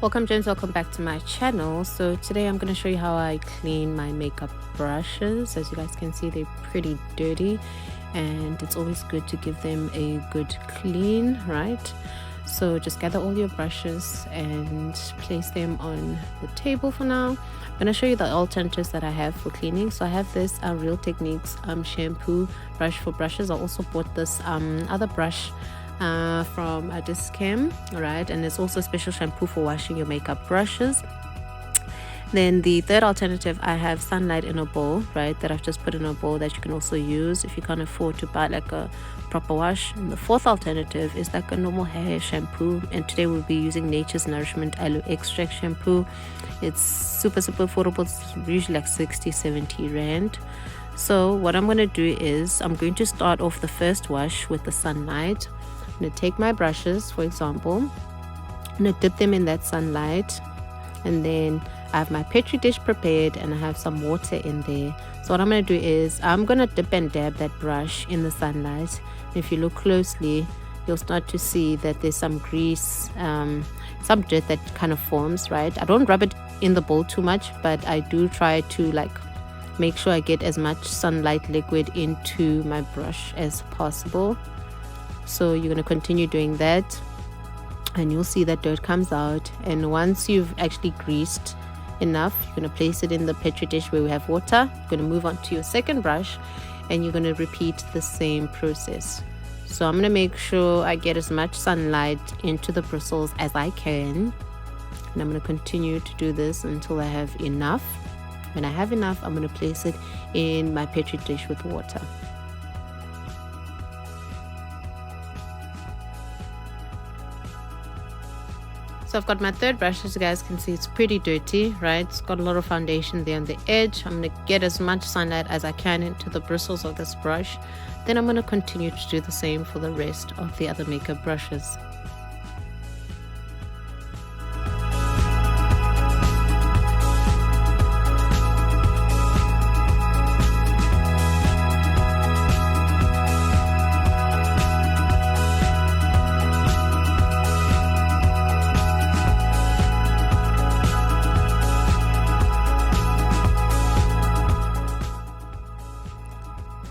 Welcome James, welcome back to my channel. So today I'm going to show you how I clean my makeup brushes. As you guys can see, they're pretty dirty and it's always good to give them a good clean, right? So just gather all your brushes and place them on the table for now. I'm going to show you the alternatives that I have for cleaning. So I have this Real Techniques shampoo brush for brushes. I also bought this other brush from a Discam, right? And there's also a special shampoo for washing your makeup brushes. Then the third alternative, I have sunlight in a bowl, right, that I've just put in a bowl that you can also use if you can't afford to buy like a proper wash. And the fourth alternative is like a normal hair shampoo, and today we'll be using Nature's Nourishment Aloe Extract shampoo. It's super affordable. It's usually like 60-70 rand. So what I'm going to do is I'm going to start off the first wash with the sunlight. I'm going to take my brushes, for example, I'm going to dip them in that sunlight, and then I have my petri dish prepared and I have some water in there. So what I'm going to do is I'm going to dip and dab that brush in the sunlight. If you look closely, you'll start to see that there's some grease, some dirt that kind of forms, right? I don't rub it in the bowl too much, but I do try to like make sure I get as much sunlight liquid into my brush as possible. So you're going to continue doing that and you'll see that dirt comes out. And once you've actually greased enough, you're going to place it in the petri dish where we have water. You're going to move on to your second brush and you're going to repeat the same process. So I'm going to make sure I get as much sunlight into the bristles as I can, and I'm going to continue to do this until I have enough. When I have enough, I'm going to place it in my petri dish with water. So I've got my third brush. As you guys can see, it's pretty dirty, right? It's got a lot of foundation there on the edge. I'm going to get as much sunlight as I can into the bristles of this brush. Then I'm going to continue to do the same for the rest of the other makeup brushes.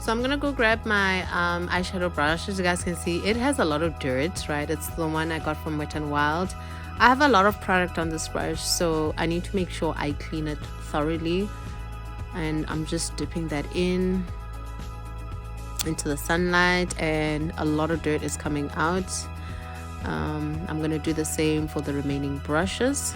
So I'm gonna go grab my eyeshadow brush. As you guys can see, it has a lot of dirt, right? It's the one I got from Wet n Wild. I have a lot of product on this brush, so I need to make sure I clean it thoroughly. And I'm just dipping that into the sunlight, and a lot of dirt is coming out. I'm gonna do the same for the remaining brushes.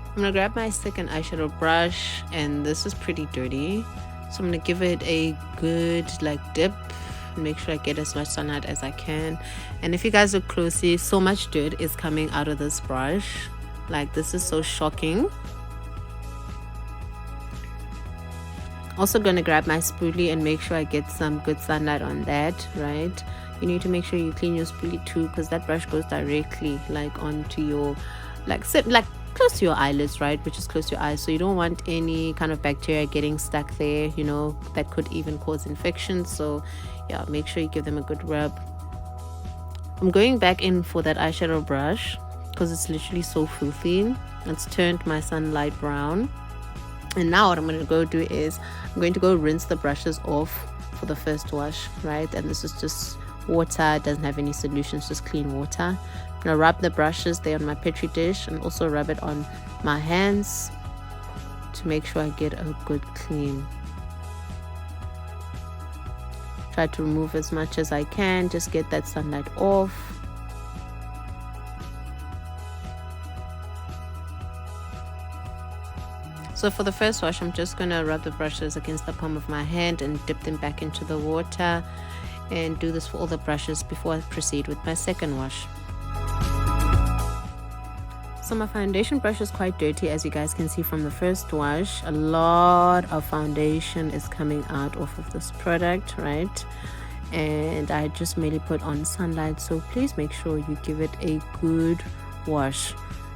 I'm gonna grab my second eyeshadow brush, and this is pretty dirty, so I'm gonna give it a good like dip and make sure I get as much sunlight as I can. And if you guys look closely, so much dirt is coming out of this brush. Like, this is so shocking. Also gonna grab my spoolie and make sure I get some good sunlight on that, right? You need to make sure you clean your spoolie too, because that brush goes directly like onto your like close to your eyelids, right, which is close to your eyes. So you don't want any kind of bacteria getting stuck there, you know, that could even cause infections. So yeah, make sure you give them a good rub. I'm going back in for that eyeshadow brush because it's literally so filthy. It's turned my sunlight brown. And now what I'm going to go do is I'm going to go rinse the brushes off for the first wash, right? And this is just water, it doesn't have any solutions, just clean water. I'm gonna rub the brushes there on my petri dish and also rub it on my hands to make sure I get a good clean. Try to remove as much as I can, just get that sunlight off. So for the first wash, I'm just gonna rub the brushes against the palm of my hand and dip them back into the water, and do this for all the brushes before I proceed with my second wash. So my foundation brush is quite dirty, as you guys can see from the first wash. A lot of foundation is coming out off of this product, right? And I just mainly put on sunlight, so please make sure you give it a good wash.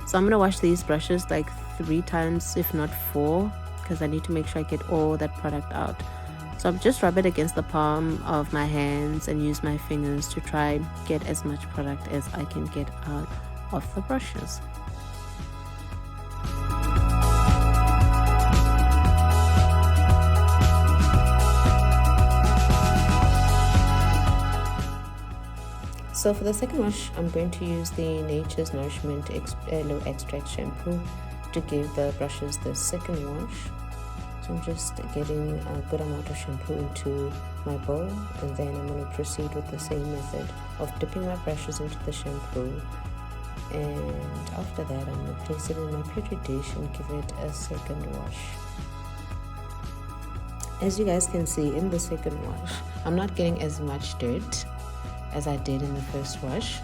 So I'm going to wash these brushes like 3 times, if not 4, because I need to make sure I get all that product out. So I'll just rub it against the palm of my hands and use my fingers to try get as much product as I can get out of the brushes. So for the second wash, I'm going to use the Nature's Nourishment Aloe Extract Shampoo to give the brushes the second wash. So I'm just getting a good amount of shampoo into my bowl, and then I'm going to proceed with the same method of dipping my brushes into the shampoo. And after that, I'm going to place it in my petri dish and give it a second wash. As you guys can see, in the second wash, I'm not getting as much dirt as I did in the first wash,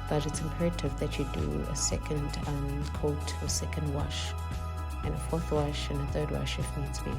but it's imperative that you do a second coat or second wash, and a fourth wash and a third wash if needs be.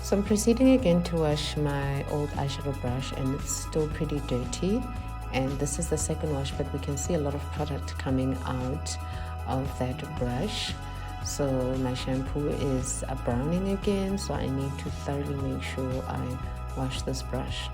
So I'm proceeding again to wash my old eyeshadow brush, and it's still pretty dirty, and this is the second wash, but we can see a lot of product coming out of that brush. So my shampoo is browning again, so I need to thoroughly make sure I wash this brush.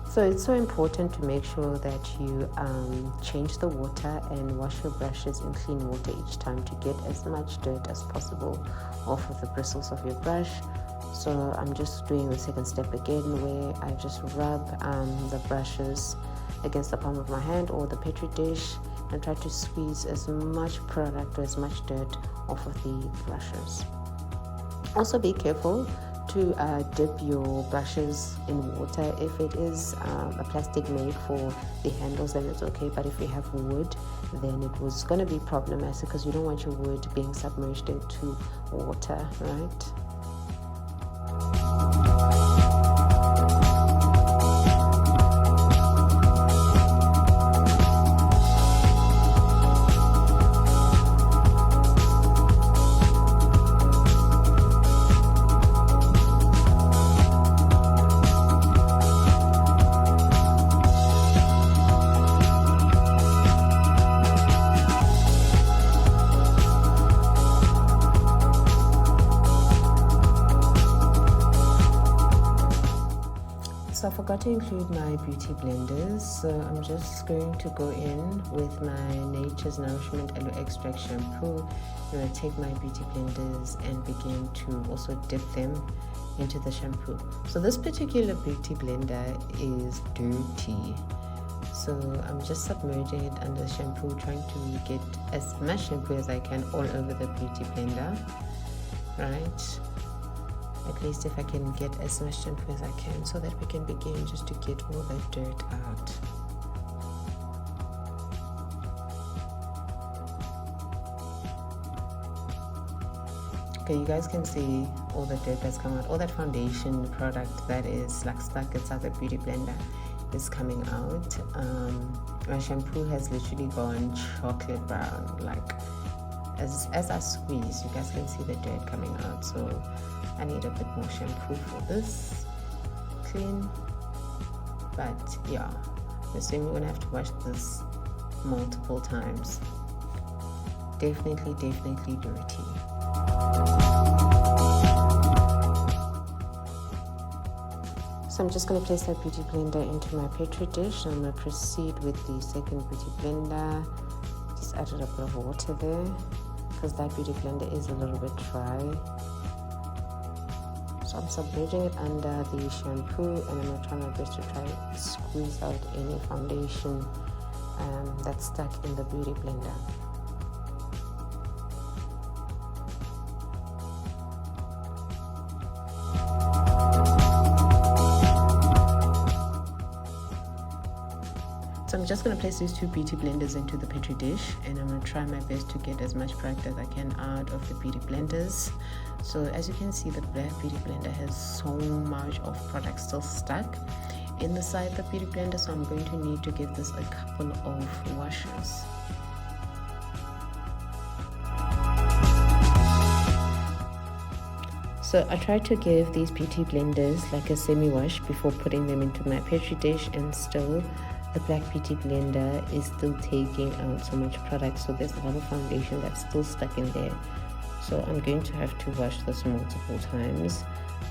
So it's so important to make sure that you change the water and wash your brushes in clean water each time to get as much dirt as possible off of the bristles of your brush. So I'm just doing the second step again, where I just rub the brushes against the palm of my hand or the petri dish and try to squeeze as much product or as much dirt off of the brushes. Also be careful to dip your brushes in water. If it is a plastic made for the handles, then it's okay, but if you have wood, then it was going to be problematic because you don't want your wood being submerged into water, right? So I forgot to include my beauty blenders, so I'm just going to go in with my Nature's Nourishment Aloe Extract Shampoo. I'm going to take my beauty blenders and begin to also dip them into the shampoo. So this particular beauty blender is dirty, so I'm just submerging it under the shampoo, trying to get as much shampoo as I can all over the beauty blender, right? At least if I can get as much shampoo as I can, so that we can begin just to get all that dirt out. Okay, you guys can see all the dirt that's come out, all that foundation product that is like stuck inside the beauty blender is coming out. My shampoo has literally gone chocolate brown. Like as I squeeze, you guys can see the dirt coming out. So I need a bit more shampoo for this clean. But yeah, assuming we're gonna have to wash this multiple times. Definitely dirty. So I'm just going to place that beauty blender into my petri dish. I'm going to proceed with the second beauty blender. Just added a bit of water there because that beauty blender is a little bit dry. So I'm submerging it under the shampoo, and I'm going to try my best to try to squeeze out any foundation that's stuck in the beauty blender. So I'm just going to place these two beauty blenders into the petri dish, and I'm going to try my best to get as much product as I can out of the beauty blenders. So as you can see, the black beauty blender has so much of product still stuck in the side of the beauty blender, so I'm going to need to give this a couple of washes. So I try to give these beauty blenders like a semi-wash before putting them into my petri dish, and still the black beauty blender is still taking out so much product, so there's a lot of foundation that's still stuck in there. So I'm going to have to wash this multiple times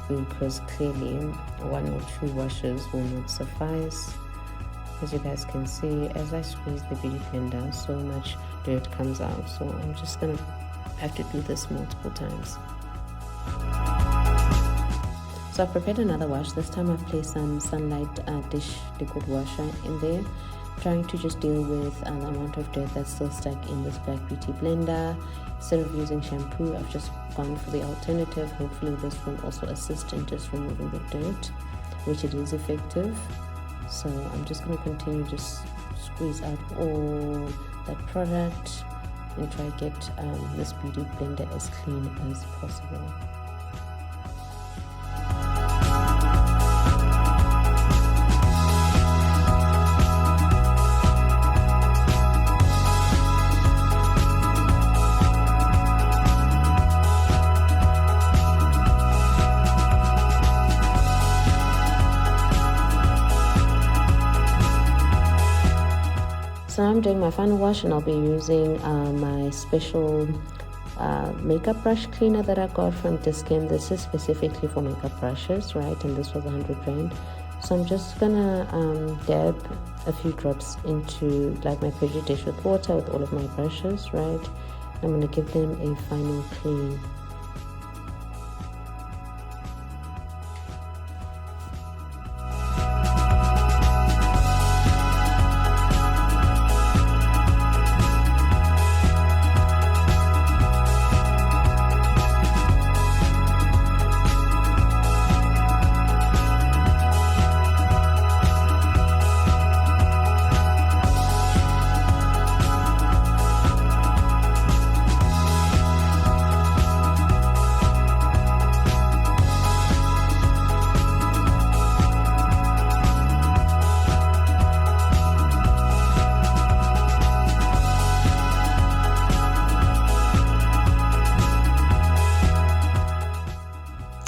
because clearly one or two washes will not suffice. As you guys can see, as I squeeze the beauty blender, so much dirt comes out, so I'm just gonna have to do this multiple times. So I've prepared another wash. This time I've placed some Sunlight dish liquid washer in there, trying to just deal with the amount of dirt that's still stuck in this black beauty blender. Instead of using shampoo, I've just gone for the alternative. Hopefully this will also assist in just removing the dirt, which it is effective. So I'm just going to continue just squeeze out all that product and try to get this beauty blender as clean as possible. So I'm doing my final wash, and I'll be using my special makeup brush cleaner that I got from Discount. This is specifically for makeup brushes, right? And this was 100 rand. So I'm just gonna dab a few drops into like my petri dish with water with all of my brushes, right? I'm gonna give them a final clean.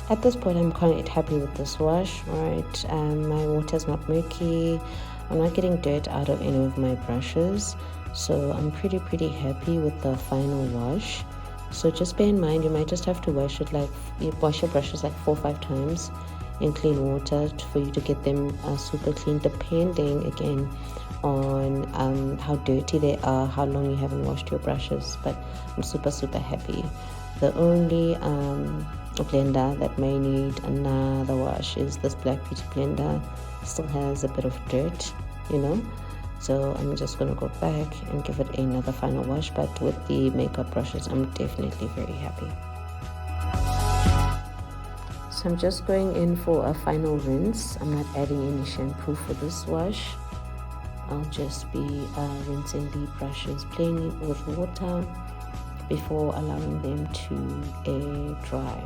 At this point, I'm quite happy with this wash, right? My water's not murky. I'm not getting dirt out of any of my brushes. So I'm pretty happy with the final wash. So just bear in mind, you might just have to wash your brushes like 4 or 5 times in clean water for you to get them super clean, depending again on how dirty they are, how long you haven't washed your brushes. But I'm super happy. The only blender that may need another wash is this black beauty blender. Still has a bit of dirt, you know, so I'm just gonna go back and give it another final wash. But with the makeup brushes, I'm definitely very happy. So I'm just going in for a final rinse. I'm not adding any shampoo for this wash. I'll just be rinsing the brushes plain with water, before allowing them to air dry.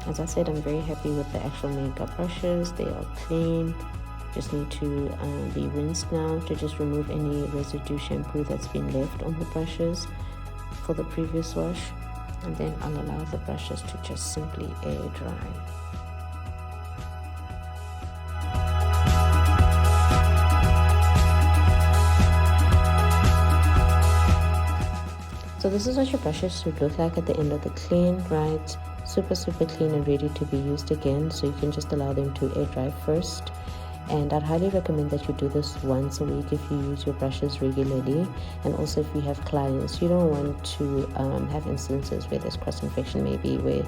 As I said, I'm very happy with the actual makeup brushes. They are clean. Just need to be rinsed now to just remove any residue shampoo that's been left on the brushes for the previous wash, and then I'll allow the brushes to just simply air dry. So this is what your brushes should look like at the end of the clean, right? Super clean and ready to be used again. So you can just allow them to air dry first. And I'd highly recommend that you do this once a week if you use your brushes regularly. And also if you have clients, you don't want to have instances where there's cross-infection, maybe where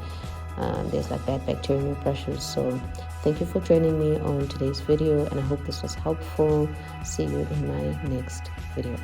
there's like bad bacteria in your brushes. So thank you for joining me on today's video, and I hope this was helpful. See you in my next video.